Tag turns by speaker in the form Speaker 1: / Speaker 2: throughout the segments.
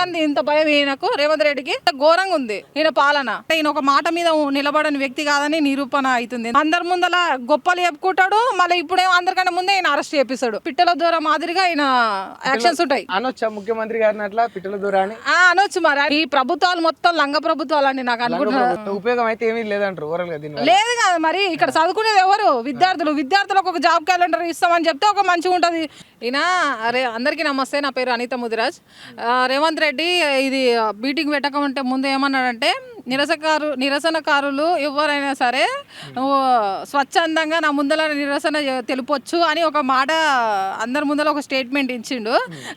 Speaker 1: ఎందుకంటే ఇంత భయం ఈయనకు రేవంత్ రెడ్డికి ఘోరంగా ఉంది ఈయన పాలన. ఈయన ఒక మాట మీద నిలబడని వ్యక్తి కాదని నిరూపణ అవుతుంది. అందరి ముందల గొప్పలు చెప్పుకుంటాడు, మళ్ళీ ఇప్పుడేమో అందరికంటే ముందే ఆయన అరెస్ట్ చేపిస్తాడు. పిట్టల ద్వారా మాదిరిగా ఆయన యాక్షన్స్ ఉంటాయి.
Speaker 2: అనొచ్చా ముఖ్యమంత్రి గారిని అట్లా పిట్టల దూరా అని?
Speaker 1: అనొచ్చు. మరి ఈ ప్రభుత్వాలు మొత్తం లంగ ప్రభుత్వాలు అండి. నాకు అనుకుంటున్నా
Speaker 2: ఉపయోగం అయితే ఏమీ లేదంటారు ఓవరాల్ గా దీని
Speaker 1: లేదు కదా. మరి ఇక్కడ చదువుకునేది ఎవరు? విద్యార్థులకు ఒక జాబ్ క్యాలెండర్ ఇస్తామని చెప్తే ఒక మంచిగా ఉంటది. ఈయన అందరికీ నమస్తే, నా పేరు అనిత ముదిరాజ్. రేవంత్ రెడ్డి ఇది మీటింగ్ పెట్టకమంటే ముందు ఏమన్నాడంటే నిరసనకారులు ఎవరైనా సరే స్వచ్ఛందంగా నా ముందర నిరసన తెలుపొచ్చు అని ఒక మాట అందరి ముందర ఒక స్టేట్మెంట్ ఇచ్చిండు.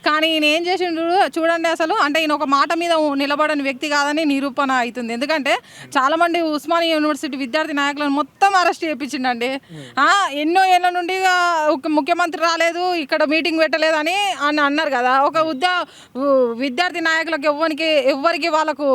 Speaker 1: కానీ ఈయన ఏం చేసిండు చూడండి అసలు. అంటే ఈయన ఒక మాట మీద నిలబడని వ్యక్తి కాదని నిరూపణ అవుతుంది. ఎందుకంటే చాలా మంది ఉస్మానియా యూనివర్సిటీ విద్యార్థి నాయకులను మొత్తం అరెస్ట్ చేయించిండండి. ఎన్నో ఏళ్ళ నుండి ముఖ్యమంత్రి రాలేదు, ఇక్కడ మీటింగ్ పెట్టలేదు అని అన్నారు కదా. ఒక విద్యార్థి నాయకులకు ఎవ్వరికి వాళ్ళకు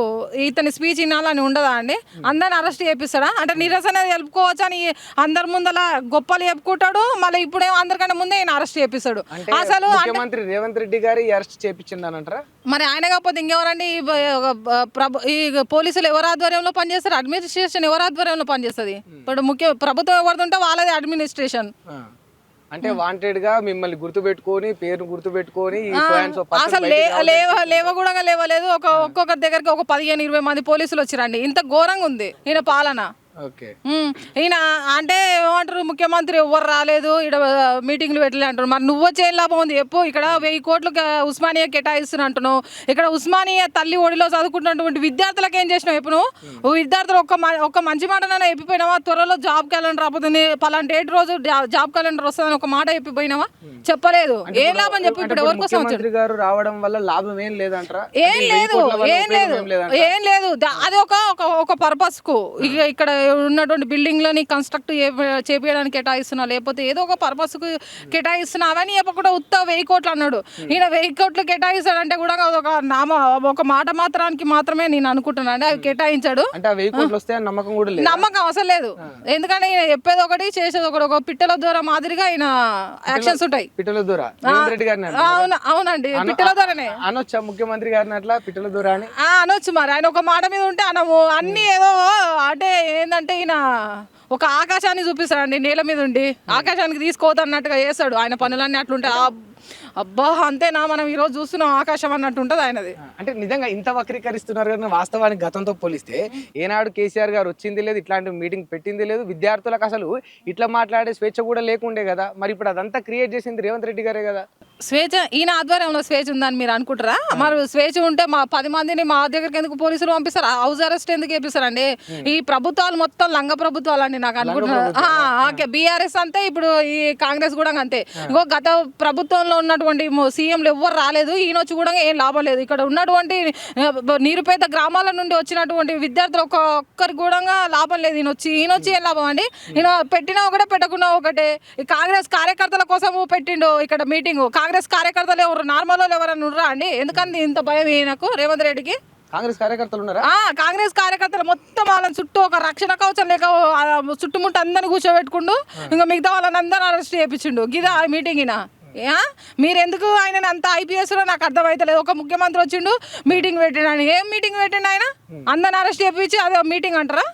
Speaker 1: ఇతని స్పీచ్ వినాలని ఉండదా అండి? అందరిని అరెస్ట్ చేపిస్తాడా? అంటే నిరసన తెలుపుకోవచ్చు అని అందరి ముందల గొప్పలు చెప్పుకుంటాడు, మళ్ళీ ఇప్పుడేమో అందరికంటే ముందే ఆయన అరెస్ట్ చేపిస్తాడు. అసలు
Speaker 2: ముఖ్యమంత్రి రేవంత్ రెడ్డి గారి అరెస్ట్ చేపించిందనంటారా?
Speaker 1: మరి ఆయన కాకపోతే ఇంకెవరండి? ఈ పోలీసులు ఎవరి ఆధ్వర్యంలో పనిచేస్తారు? అడ్మినిస్ట్రేషన్ ఎవరి ఆధ్వర్యంలో పనిచేస్తుంది? ఇప్పుడు ప్రభుత్వం ఎవరిదంటే వాళ్ళది అడ్మినిస్ట్రేషన్.
Speaker 2: అంటే వాంటెడ్ గా మిమ్మల్ని గుర్తుపెట్టుకొని పేరును గుర్తుపెట్టుకొని
Speaker 1: అసలు లేవ కూడా లేవలేదు. ఒక్కొక్కరి దగ్గరికి ఒక 15-20 మంది పోలీసులు వచ్చిరండి. ఇంత ఘోరంగా ఉంది ఈయన పాలన. ఈయన అంటే ఏమంటారు, ముఖ్యమంత్రి ఎవరు రాలేదు, ఇక్కడ మీటింగ్లు పెట్టలే అంటారు. మరి నువ్వు వచ్చే లాభం ఉంది చెప్పు. ఇక్కడ 1000 కోట్లు ఉస్మానియా కేటాయిస్తున్నా అంటున్నావు. ఇక్కడ ఉస్మానియా తల్లి ఒడిలో చదువుకుంటున్నటువంటి విద్యార్థులకు ఏం చేసినావు? చెప్పు నువ్వు విద్యార్థులు ఒక్క మంచి మాటనైనా చెప్పిపోయినావా? త్వరలో జాబ్ క్యాలెండర్ రాబోతుంది, పలానా డేట్ రోజు జాబ్ క్యాలెండర్ వస్తుందని ఒక మాట చెప్పిపోయినావా? చెప్పలేదు. ఏం లాభం చెప్పు. ఇప్పుడు ఎవరి కోసం
Speaker 2: వచ్చాడు గారు రావడం వల్ల లాభం ఏం లేదంటారా?
Speaker 1: ఏం లేదు. అది ఒక పర్పస్ కు ఇక్కడ ఉన్నటువంటి బిల్డింగ్లని కన్స్ట్రక్ట్ చేపించడానికి కేటాయిస్తున్నా, లేకపోతే ఏదో ఒక పర్పస్ కు కేటాయిస్తున్నా. అవన్నీ చెప్పకుండా ఉత్త 1000 కోట్లు అన్నాడు. ఈయన 1000 కోట్లు కేటాయిస్తాడంటే కూడా ఒక మాట మాత్రమే నేను అనుకుంటున్నాను. అవి కేటాయించాడు. నమ్మకం అసలు లేదు. ఎందుకంటే ఈయన చెప్పేది ఒకటి చేసేది ఒకటి. ఒక పిట్టల ద్వారా మాదిరిగా ఆయన యాక్షన్స్ ఉంటాయి.
Speaker 2: పిట్టల ద్వారా
Speaker 1: అవునండి, పిట్టల ద్వారానే
Speaker 2: అనొచ్చా ముఖ్యమంత్రి గారిని అట్లా పిట్టల ద్వారా అని?
Speaker 1: అనొచ్చు. మరి ఆయన ఒక మాట మీద ఉంటే అనము. అన్ని ఏదో అంటే ఏంటంటే ఈయన ఒక ఆకాశాన్ని చూపిస్తాడండి, నేల మీద ఉండి ఆకాశానికి తీసుకోవద్దన్నట్టుగా చేస్తాడు. ఆయన పనులన్నీ అట్లుంటే అబ్బా అంతేనా మనం ఈ రోజు చూస్తున్నాం ఆకాశం అన్నట్టు ఉంటది ఆయనది.
Speaker 2: అంటే నిజంగా ఇంత వక్రీకరిస్తున్నారు కానీ వాస్తవానికి గతంతో పోలిస్తే ఏనాడు కేసీఆర్ గారు వచ్చింది లేదు, ఇట్లాంటి మీటింగ్ పెట్టింది లేదు, విద్యార్థులకు అసలు ఇట్లా మాట్లాడే స్వేచ్ఛ కూడా లేకుండే కదా. మరి ఇప్పుడు అదంతా క్రియేట్ చేసింది రేవంత్ రెడ్డి గారే కదా.
Speaker 1: స్వేచ్ఛ ఈయన ఆధ్వర్యంలో స్వేచ్ఛ ఉందని మీరు అనుకుంటారా? మరి స్వేచ్ఛ ఉంటే మా 10 మందిని మా దగ్గరికి ఎందుకు పోలీసులు పంపిస్తారు? హౌస్ అరెస్ట్ ఎందుకు చేపిస్తారండి? ఈ ప్రభుత్వాలు మొత్తం లంగ ప్రభుత్వాలు అండి. నాకు అనుకుంటున్నా బీఆర్ఎస్ అంతే, ఇప్పుడు ఈ కాంగ్రెస్ కూడా అంతే. ఇంకో గత ప్రభుత్వంలో ఉన్నటువంటి సీఎంలు ఎవ్వరు రాలేదు, ఈయన వచ్చి కూడా ఏం లాభం లేదు. ఇక్కడ ఉన్నటువంటి నిరుపేద గ్రామాల నుండి వచ్చినటువంటి విద్యార్థులు ఒక్కరికి కూడా లాభం లేదు. ఈయన వచ్చి ఏం లాభం అండి? ఈయన పెట్టినా ఒకటే పెట్టకున్నా ఒకటే. ఈ కాంగ్రెస్ కార్యకర్తల కోసం పెట్టిండు ఇక్కడ మీటింగ్. కాంగ్రెస్ కార్యకర్తలు ఎవరు నార్మల్ వాళ్ళు ఎవరైనా ఉన్నారా అండి? ఎందుకంటే ఇంత భయం ఈయనకు రేవంత్ రెడ్డికి?
Speaker 2: కాంగ్రెస్ కార్యకర్తలు ఉన్నారా?
Speaker 1: కాంగ్రెస్ కార్యకర్తలు మొత్తం వాళ్ళని చుట్టూ ఒక రక్షణ కవచం లేక చుట్టుముట్టు అందరిని కూర్చోబెట్టుకుంటూ ఇంకా మిగతా వాళ్ళని అందరూ అరెస్ట్ చేయించిండు. గిదా మీటింగ్ ఈయన. మీరు ఎందుకు ఆయన అంత ఐపీఎస్లో నాకు అర్థమైతలేదు. ఒక ముఖ్యమంత్రి వచ్చిండు మీటింగ్ పెట్టిండు. ఏం మీటింగ్ పెట్టిండు ఆయన? అందరిని అరెస్ట్ చేయించి అదే మీటింగ్ అంటారా?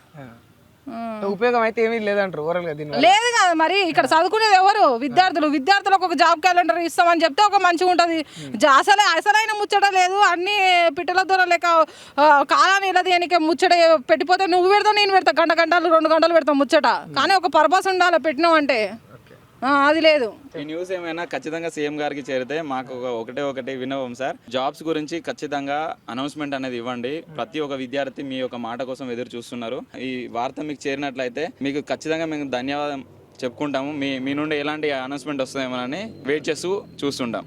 Speaker 2: ఉపయోగం అయితే ఏమీ లేదంటారు ఓవరాల్ గా దీని?
Speaker 1: లేదు కదా. మరి ఇక్కడ చదువుకునేది ఎవరు? విద్యార్థులకు ఒక జాబ్ క్యాలెండర్ ఇస్తామని చెప్తే ఒక మంచిగా ఉంటది. అసలైన ముచ్చట లేదు. అన్ని పిట్టల ద్వారా లేక కాలాన్ని ఇలా దేనికి ముచ్చట పెట్టిపోతే నువ్వు పెడతావు, నేను పెడతా, గంటలు 2 గంటలు పెడతాం ముచ్చట. కానీ ఒక పర్పస్ ఉండాలి పెట్టినావు అంటే. అది లేదు.
Speaker 3: ఈ న్యూస్ ఏమైనా ఖచ్చితంగా సీఎం గారికి చేరితే మాకు ఒకటే విన్నవం సార్. జాబ్స్ గురించి ఖచ్చితంగా అనౌన్స్మెంట్ అనేది ఇవ్వండి. ప్రతి ఒక్క విద్యార్థి మీ యొక్క మాట కోసం ఎదురు చూస్తున్నారు. ఈ వార్త మీకు చేరినట్లయితే మీకు ఖచ్చితంగా మేము ధన్యవాదం చెప్పుకుంటాము. మీ నుండి ఎలాంటి అనౌన్స్మెంట్ వస్తుందేమోనని వెయిట్ చేస్తూ చూస్తుంటాం.